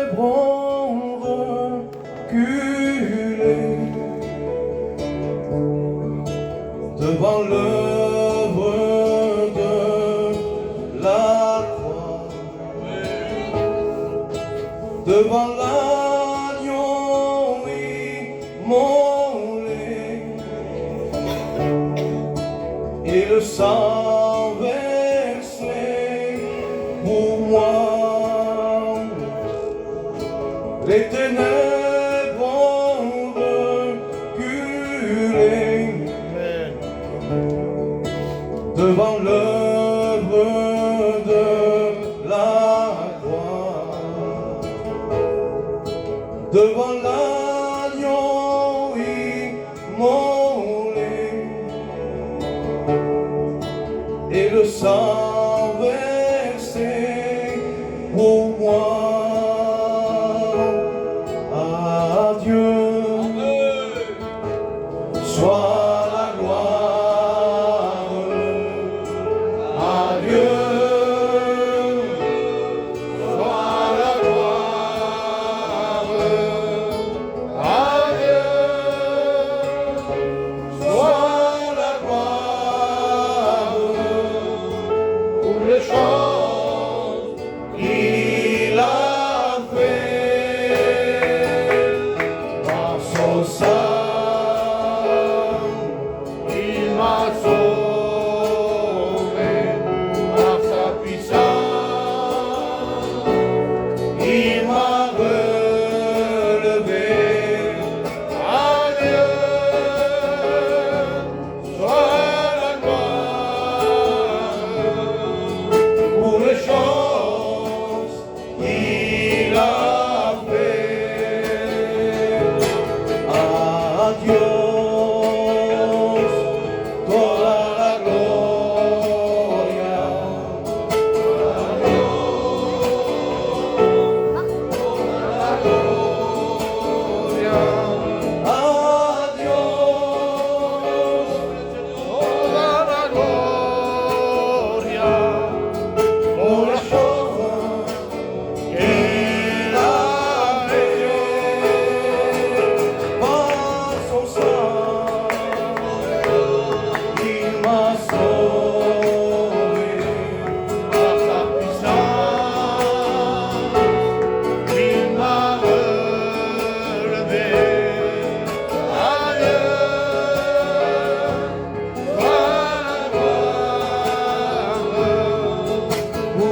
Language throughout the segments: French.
ténèbres ont reculé devant l'œuvre de la croix, devant l'agneau immolé et le sang versé pour moi. Les ténèbres ont reculé devant l'œuvre de la croix, devant l'agneau immolé et le sang versé pour moi. Soit la gloire à Dieu, soit la gloire à Dieu, soit la gloire pour les choses qu'il a fait dans son sang.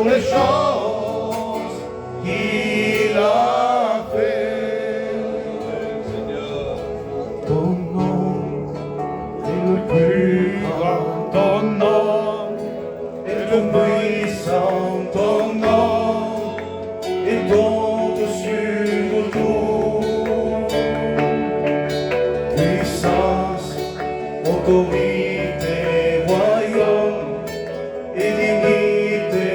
Les choses qu'il a fait. Ton nom est le plus grand, ton nom est le puissant, ton nom est au-dessus de tout. Puissance, autorité, royaume et dignité.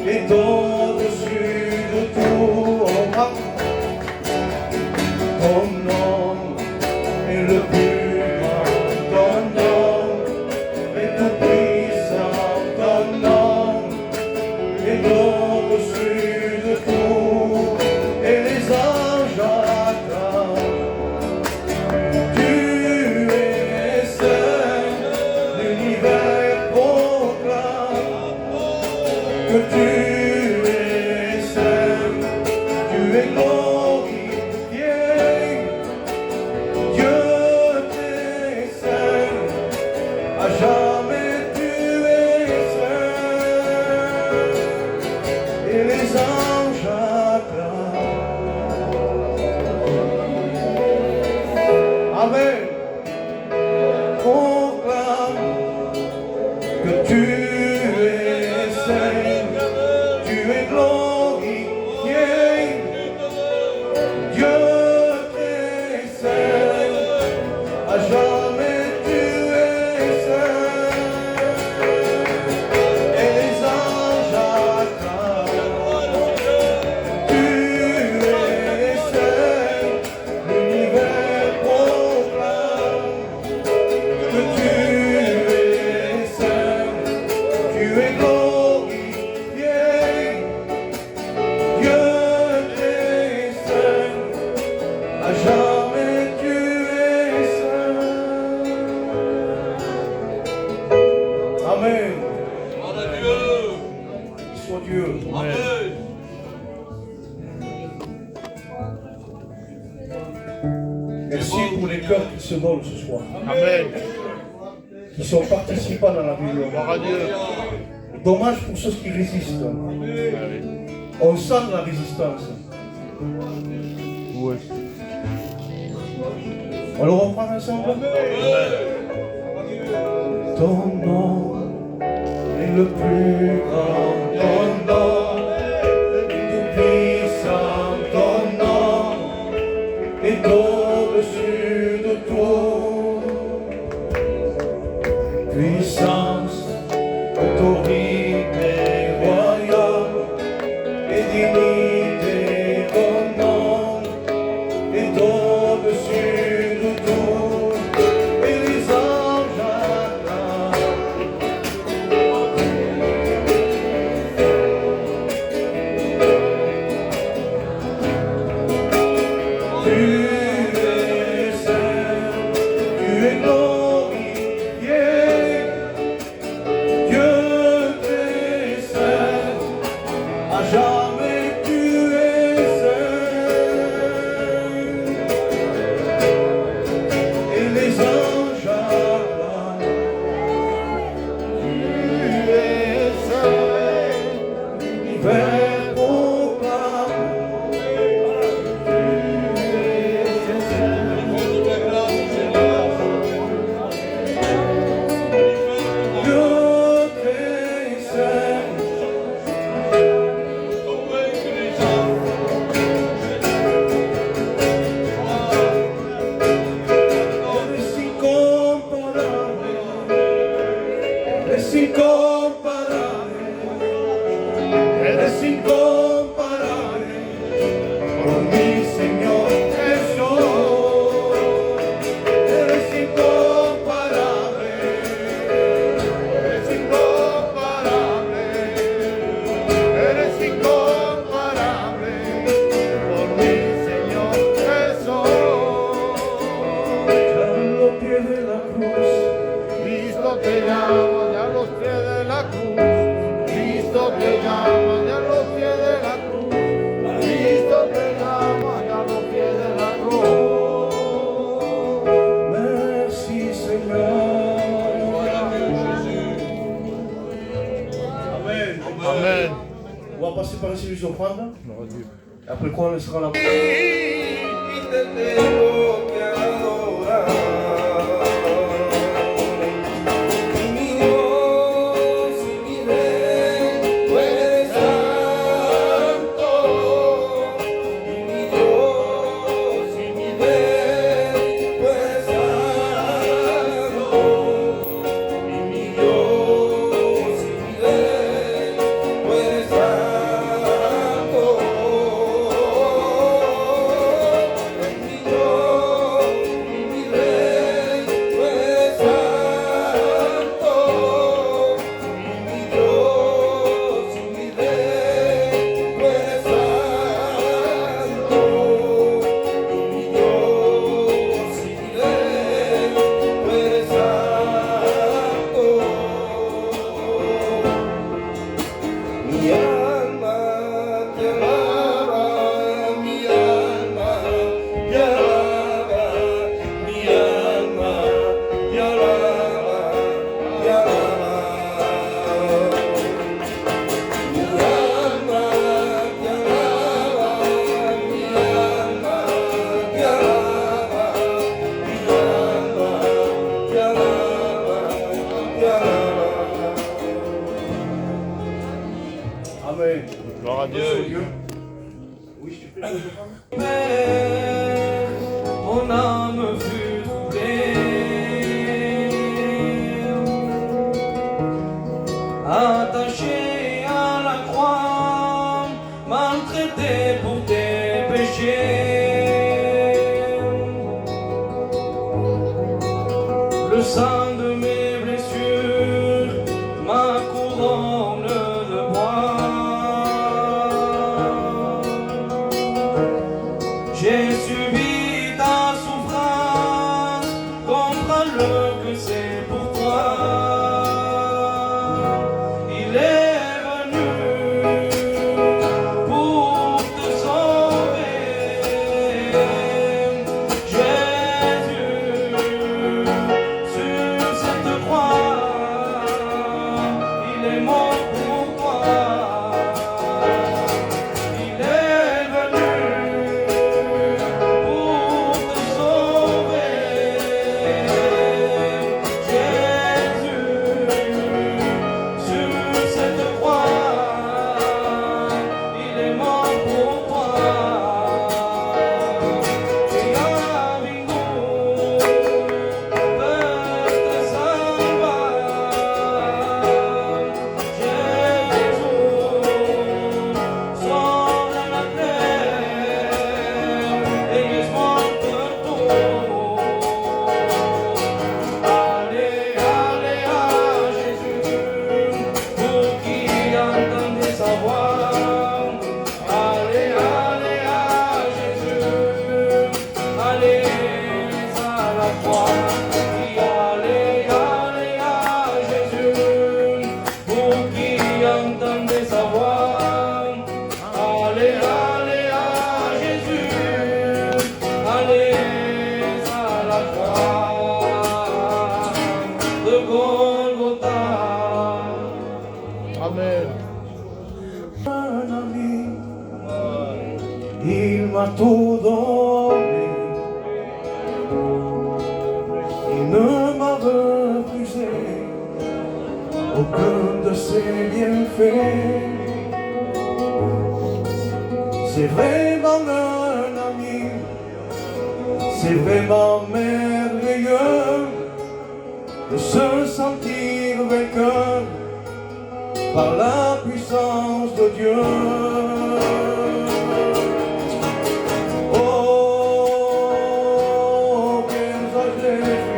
Et au-dessus de tout, ton nom est le plus grand, ton nom est tout puissant, ton nom est au-dessus de tout, et les anges acclament. Tu es saint, l'univers proclame que tu es saint, tu es glorifié, Dieu t'es saint, à jamais tu es saint, et les anges acclament. Amen. Proclame que tu es saint, tu es glorifié, Dieu t'es saint, à jamais tu es saint, et les anges acclament. Tu es saint, l'univers proclame que tu es saint, tu es glorifié, Dieu. Merci pour les cœurs qui se donnent ce soir. Amen. Qui sont participants dans la vie. Gloire à Dieu. Dommage pour ceux qui résistent. On sent la résistance. Oui. On le reprend ensemble. Ton nom est le plus grand. Ton nom est le plus puissant. Ton nom est au-dessus de tout. Puissance, autorité, royaume et dignité. Ton nom est au-dessus de tout. Et les anges acclament. Tu es saint, tu es glorifié. Dieu est saint, à jamais tu es saint. Et les anges acclament. Tu es saint, l'univers proclame. Dieu est saint. Es incomparable, es incomparable, es incomparable, por mi Señor Jesús. Eres incomparable, eres incomparable, eres incomparable, por mi Señor Jesús. Ya a los pies de la cruz, Cristo te llama ya a los pies de la cruz. Cristo te llama ya a los pies de la cruz. Cristo te llama ya a los pies de la cruz. merci Seigneur. Amen. Amen. On va passer par ici les offrandes. Gloire à Dieu. Après quoi on sera là. Y te tengo que adorar. Y mi Dios y mi Rey, tú eres santo. Y mi Dios y mi Rey, tú eres santo. Y mi Dios y mi Rey, tú eres santo. Mi Dios y mi Rey, tú eres santo. Y mi Dios y mi Rey, tú eres santo. Y mi Dios y mi Rey, tú eres santo. Mi alma te alaba, mi alma te alaba, mi alma te alaba, te alaba. Mi alma te alaba, mi alma te alaba, mi alma te alaba, te alaba. Amen. Gloire à Dieu. Oui, je te fais les offrandes. Père, mon âme fut troublée, attachée à la croix, maltraitée pour tes péchés. Le sang de mes blessures, ma couronne de bois. J'ai subi ta souffrance, comprends-le que c'est pour toi. Il est venu Il m'a tout donné. Il ne m'a refusé aucun de ses bienfaits. C'est vraiment un ami, c'est vraiment merveilleux de se sentir vainqueur par la puissance de Dieu. Oh, viens à Jésus,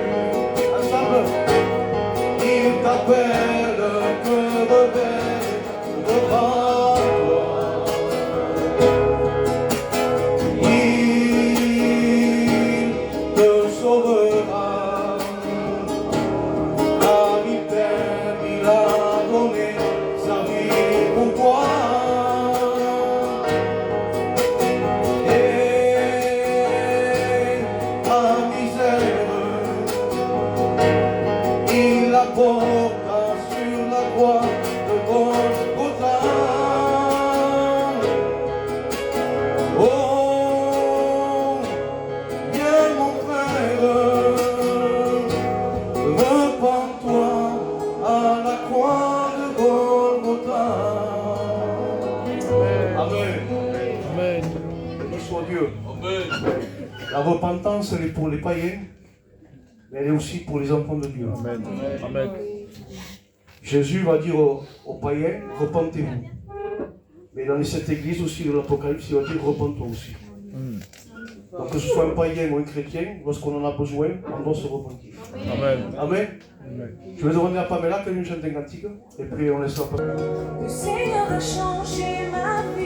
ensemble, il t'appelle que rebelle devant toi. Il te sauvera, car il t'aime, il a donné sa vie pour toi. Et ta misère, il la porta sur la croix de Golgotha. Oh, viens mon frère, repens-toi à la croix de Golgotha. Amen. Amen. Béni soit Dieu. La repentance, elle est pour les païens, mais elle est aussi pour les enfants de Dieu. Amen. Amen. Jésus va dire aux païens, repentez-vous. Mais dans cette église aussi de l'Apocalypse, il va dire, repentons aussi. Donc que ce soit un païen ou un chrétien, lorsqu'on en a besoin, on doit se repentir. Amen. Amen. Je vais demander à Pamela qu'elle nous chante un cantique, et puis on laisse la parole. Le Seigneur a changé ma vie.